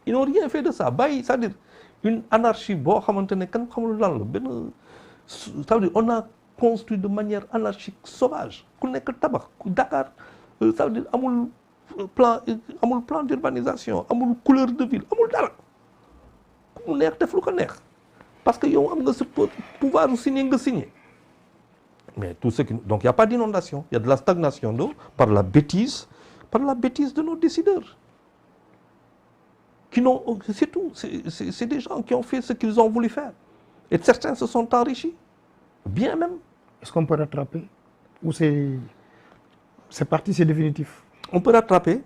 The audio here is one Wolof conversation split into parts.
ils n'ont rien fait de ça bàyyi c'est-à-dire une anarchie boo xamante ne kan xamul lan la benn ça veut dire on a construit de manière anarchique sauvage ku nekk tabax Dakar ça veut dire amul plan d'urbanisation amul couleur de ville amul dara ku mu neex def lu ko neex parce que yow am nga sa pouvoir signer nga signer mais tout ce qui donc il y a pas d'inondation il y a de la stagnation d'eau par la bêtise de nos décideurs qui n'ont c'est tout c'est des gens qui ont fait ce qu'ils ont voulu faire et certains se sont enrichis bien même. Est-ce qu'on peut rattraper ou c'est parti, c'est définitif? On peut rattraper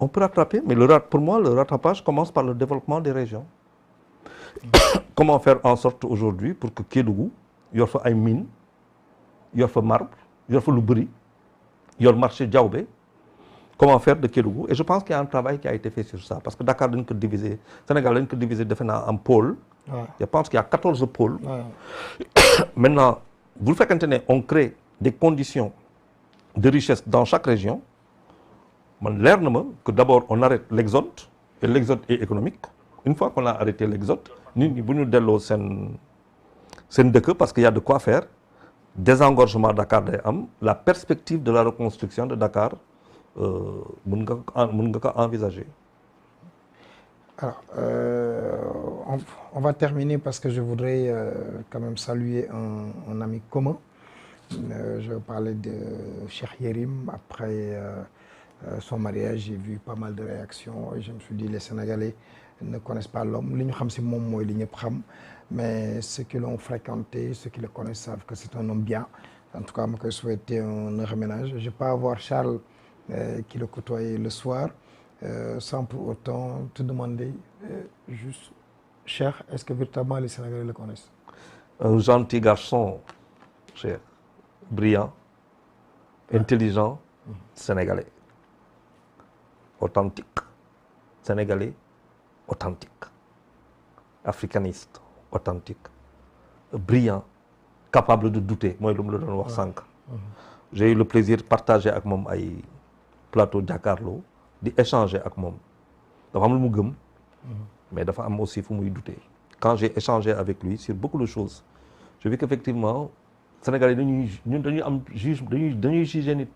mais pour moi le rattrapage commence par le développement des régions. Comment faire en sorte aujourd'hui pour que Kédougou yor fa ay mines yor fa marbre yor fa lu bëri yor marché Diaoubé. Comment faire de Kédougou et je pense qu'il y a un travail qui a été fait sur ça parce que Dakar dañ ko diviser Sénégal dañ ko diviser defe naa en pôle. Ouais. Je pense qu'il y a 14 pôles. Ouais. Maintenant bu fekkente ne on crée des conditions de richesse dans chaque région man leer na ma que d'abord on arrête l'exode et l'exode est économique une fois qu'on a arrêté l'exode nit ñi bu ñu delloo seen dëkk parce qu'il y a de quoi faire désengorgement Dakar day am la perspective de la reconstruction de Dakar mën nga ko envisager. Alors on va terminer parce que je voudrais quand même saluer un ami commun. Je parlais de Cheikh Yérim après son mariage, j'ai vu pas mal de réactions et je me suis dit les Sénégalais ne connaissent pas l'homme li ñu xam ci moom mooy li ñëpp xam mais ceux qui l'ont fréquenté, ceux qui le connaissent savent que c'est un homme bien. En tout cas ma koy souhaiter un heureux ménage. Je vais pas avoir Charles qui le côtoyait le soir sans pour autant te demander juste Cheikh, est-ce que véritablement les Sénégalais le connaissent? Un gentil garçon, Cheikh, brillant, intelligent, sénégalais, authentique, sénégalais, authentique, africaniste, authentique, brillant, capable de douter. Moi, je me le donne wax sànq. J'ai eu le plaisir de partager avec moom ay plateau Jakaarlo di échanger ak moom dafa am lu mu gëm mais dafa am aussi fu muy douter. Quand j'ai échangé avec lui sur beaucoup de choses j'ai vu qu'effectivement Sénégalais dañuy am juge dañuy juger nit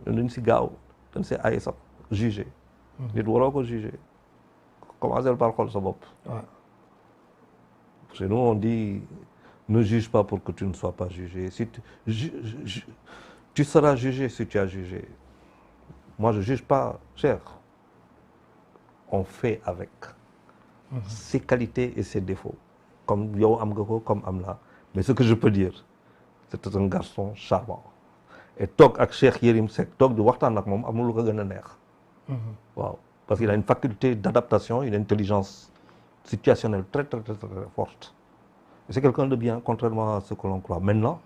dañ si gaaw dañ si ay sax juger nit waroo ko juger commencer par xool sa bopp. Chez nous on dit ne juge pas pour que tu ne sois pas jugé si tu seras jugé si tu as jugé. Moi je juge pas cher on fait avec ses qualités et ses défauts comme yow am nga ko comme am la mais ce que je peux dire c'est un garçon charmant et toog ak Cheikh Yérim Seck toog di waxtaan ak moom amul lu ko gën a neex waaw parce qu'il a une faculté d'adaptation une intelligence situationnelle très très très très forte et c'est quelqu'un de bien contrairement à ce que l'on croit maintenant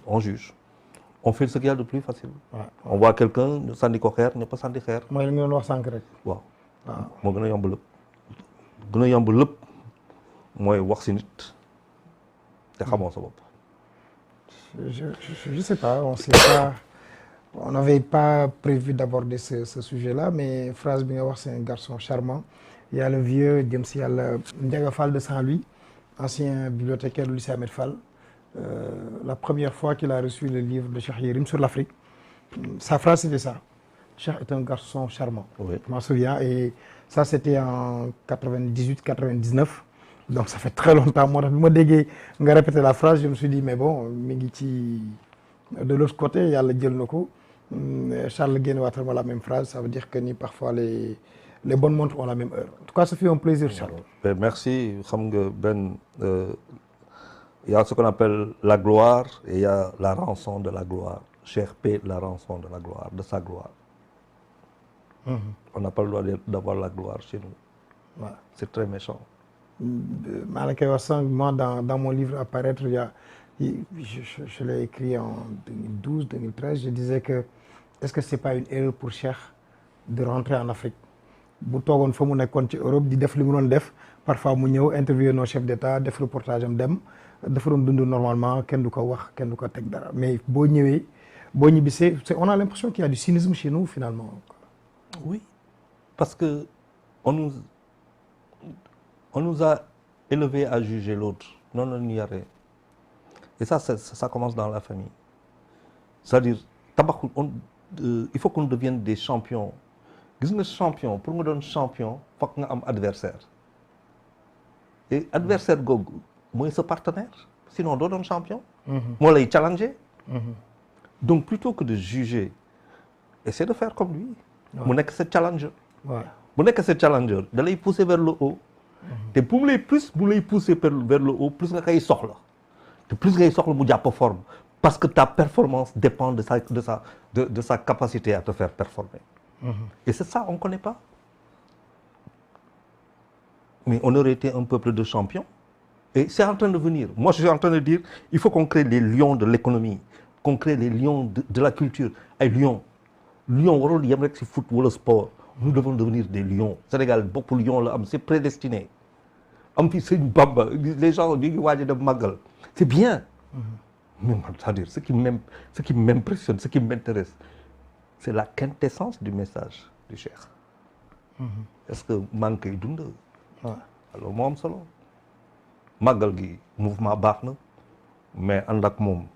on juge on fait ce qu'il y a de plus facile. On voit quelqu'un ñu sànni ko xeer ñu pas sànni xeer. mooy li nga doon wax sànq rek. waaw moo gën a yomb lépp gën a yomb lépp mooy wax ci nit te xamoo sa bopp. Je sais pas on n'avait pas prévu d'aborder ce sujet-là mais phrase bi nga wax c'est un garçon charmant. Il y a le vieux jëm si yàlla Ndiaga Fall de Saint-Louis ancien bibliothécaire du lycée Ahmed Fall. La première fois qu'il a reçu le livre de Cheikh Yérim sur l'Afrique, sa phrase c'était ça. Cheikh est un garçon charmant. Oui. Je m'en souviens et ça c'était en 98-99. Donc ça fait très longtemps. Moi, bi ma déggee nga répéter la phrase, je me suis dit mais bon, mi ngi ci de l'autre côté yàlla jël na ko. Charles génn waatal ma la même phrase, ça veut dire que ni parfois les bonnes montres ont la même heure. En tout cas, ça fait un plaisir, Charles. Merci. Xam nga benn il y a ce qu'on appelle la gloire et il y a la rançon de la gloire. Cheikh paie la rançon de la gloire, de sa gloire. On n'a pas le droit d'avoir la gloire chez nous. Ouais. C'est très méchant. Moi, dans mon livre à paraître, je l'ai écrit en 2012, 2013, je disais que est-ce que c'est pas une erreur pour Cheikh de rentrer en Afrique? Bu toogoon fa mu nekkoon ci Europe di def li mu doon def parfois mu ñëw interviewer nos chefs d'État def reportage am dem dafa doon dund normalement kenn du ko wax kenn du ko teg dara mais boo ñëwee boo ñibbisee on a l'impression qu'il y a du cynisme chez nous finalement. Oui, parce que on nous, on nous a élevés à juger l'autre. Non, non, n'y a rien. Et ça commence dans la famille. C'est-à-dire, il faut qu'on devienne des champions. Gis nga champion pour nga doon champion foog nga am adversaire et adversaire googu mooy sa partenaire sinon doo doon champion. moo lay challenger. Donc plutôt que de juger, essaie de faire comme lui. mu nekk sa challenger. bu nekk sa challenger da lay pousser vers le haut. te bu lay pousser vers le haut plus nga koy soxla te plus ngay soxla mu jàpp forme parce que ta performance dépend de sa capacité à te faire performer. Et c'est ça, on ne connaît pas. Mais on aurait été un peuple de champions. Et c'est en train de venir. Moi, je suis en train de dire, il faut qu'on crée les lions de l'économie, qu'on crée les lions de la culture. Et lions, warul yem rek ci foot wala sport. Nous devons devenir des lions. Sénégal, beaucoup de lions là, c'est prédestiné. Am fi Sëñ Bamba, les gens ñu ngi waaj a dem màggal. C'est bien. Mais c'est-à-dire, ce qui m'impressionne, ce qui m'intéresse, c'est la quintessence du message du Cheikh. Est-ce que maa ngi koy dund. alors moo am solo. màggal gi mouvement baax na mais ànd ak moom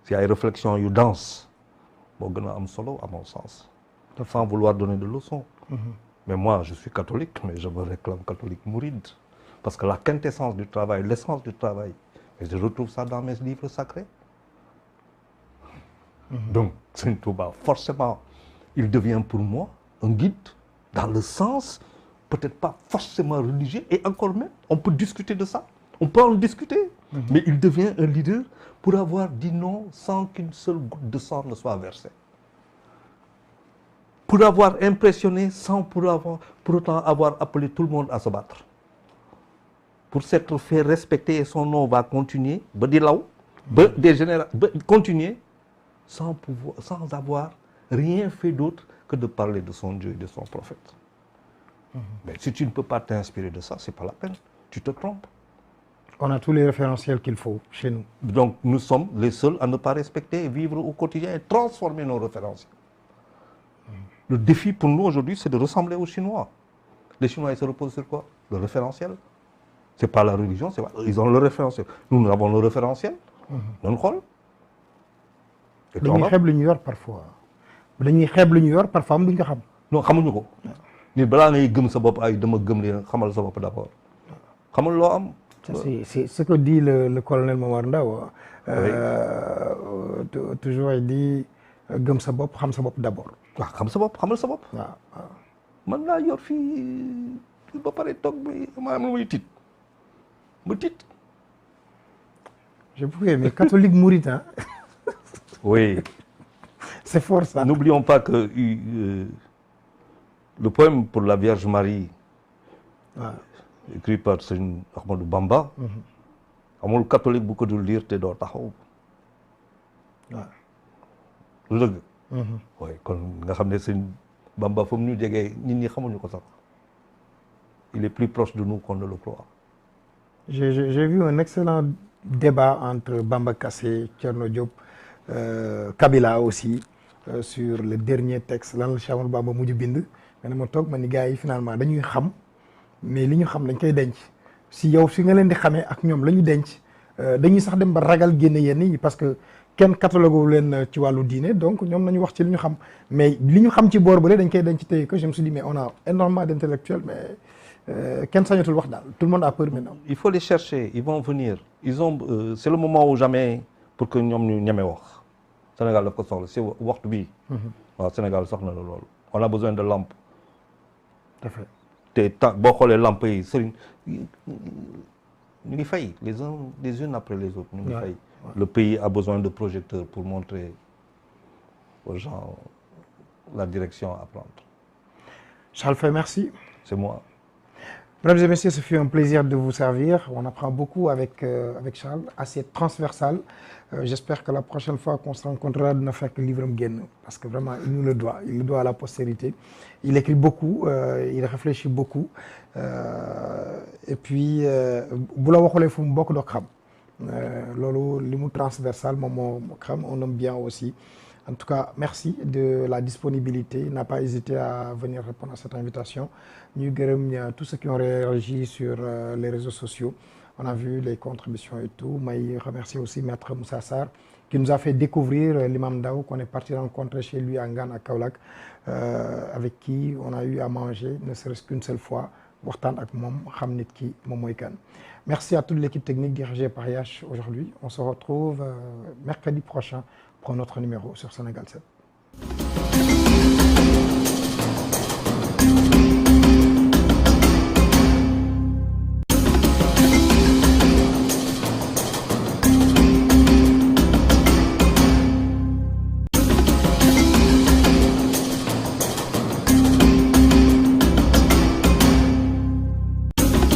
si ay réflexion yu dense moo gën a am solo à mon sens. sans vouloir donner de leçons. Mais moi je suis catholique mais je me réclame catholique mouride parce que la quintessence du travail, l'essence du travail, et je retrouve ça dans mes livres sacrés. Donc Sëñ Touba forcément il devient pour moi un guide dans le sens peut-être pas forcément religieux et encore même on peut discuter de ça, on peut en discuter. Mais il devient un leader pour avoir dit non sans qu'une seule goutte de sang ne soit versée, pour avoir impressionné sans pour autant avoir appelé tout le monde à se battre, pour s'être fait respecter et son nom va continuer ba di law ba des générations ba continuer sans avoir rien fait d'autre que de parler de son Dieu et de son prophète. Mais si tu ne peux pas t'inspirer de ça, c'est pas la peine, tu te trompes. On a tous les référentiels qu'il faut chez nous. Donc nous sommes les seuls à ne pas respecter et vivre au quotidien et transformer nos référentiels. Le défi pour nous aujourd'hui, c'est de ressembler aux Chinois. Les Chinois, ils se reposent sur quoi? Le référentiel. C'est pas la religion, ils ont le référentiel. Nous avons le référentiel. Nous xool. dañuy xeeb lu ñu yor parfois. dañuy xeeb lu ñu yor parfois am duñ ko xam. non xamuñu ko. nit balaa ngay gëm sa bopp ay dama gëm li xamal sa bopp d'abord. xamal loo am. C'est ce que dit le colonel Momar Ndao. Toujours il dit gëm sa bopp xam sa bopp d'abord. waaw xam sa bopp xamal sa bopp. waaw man laa yor fii ba pare toog bi ma am lu muy tiit ma tiit. je pourrais mais catholique mouride hein. Oui. C'est fort ça. N'oublions pas que le poème pour la Vierge Marie, écrit par Sëñ Ahmadou Bamba, amul catholique bu ko dul lire te doo taxaw. lu dëgg. oui kon nga xam ne Sëñ Bamba fa mu ñu jegee nit ñi xamuñu ko sax. Il est plus proche de nous qu'on ne le croit. J'ai vu un excellent débat entre Bamba Kassé, Thierno Diop, Kabila aussi, sur le dernier texte lan la Cheikh Ahmadou Bamba mujj bind. mais ma toog ma ni gars yi finalement dañuy xam mais li ñu xam dañ koy denc si yow si nga leen di xamee ak ñoom la ñu denc dañuy sax dem ba ragal génne yenn yi parce que kenn catalogue leen ci wàllu diine donc ñoom nañu wax ci li ñu xam mais li ñu xam ci boor bële dañ koy denc tey que je me suis dit mais on a énormément d'intellectuels mais kenn sañatul wax daal tout le monde a peur maintenant. Il faut les chercher, ils vont venir. C'est le moment ou jamais pour que ñoom ñu ñeme wax. Sénégal daf ko soxla si waxtu bii. waaw Sénégal soxla na loolu. On a besoin de lampes. Tout à fait. te temps boo xoolee lampes yi sëriñ ñu ngi fay les unes après les autres. ñu ngi fay. Le pays a besoin de projecteurs pour montrer aux gens la direction à prendre. Charles Faye, merci. C'est moi. Mesdames et messieurs, ce fut un plaisir de vous servir. On apprend beaucoup avec Charles, assez transversal. J'espère que la prochaine fois qu'on se rencontrera, dina fekk livre am génn parce que vraiment il nous le doit. Il le doit à la postérité. Il écrit beaucoup, il réfléchit beaucoup. Et puis bu la waxulee fu mu bokk doo xam loolu li mu transversal moom moo xam. On aime bien aussi En tout cas, merci de la disponibilité. Il n'a pas hésité à venir répondre à cette invitation. Nous gërëm tous ceux qui ont réagi sur les réseaux sociaux. On a vu les contributions et tout. Mais remercie aussi Maître Moussa Sarr qui nous a fait découvrir l'imam Ndao qu'on est parti rencontrer chez lui à Ngane à Kaolack, avec qui on a eu à manger ne serait-ce qu'une seule fois. waxtaan ak moom xam nit ki moom mooy kan. Merci à toute l'équipe technique dirigée par Yash aujourd'hui. On se retrouve mercredi prochain pour un autre numéro sur Sénégal 7.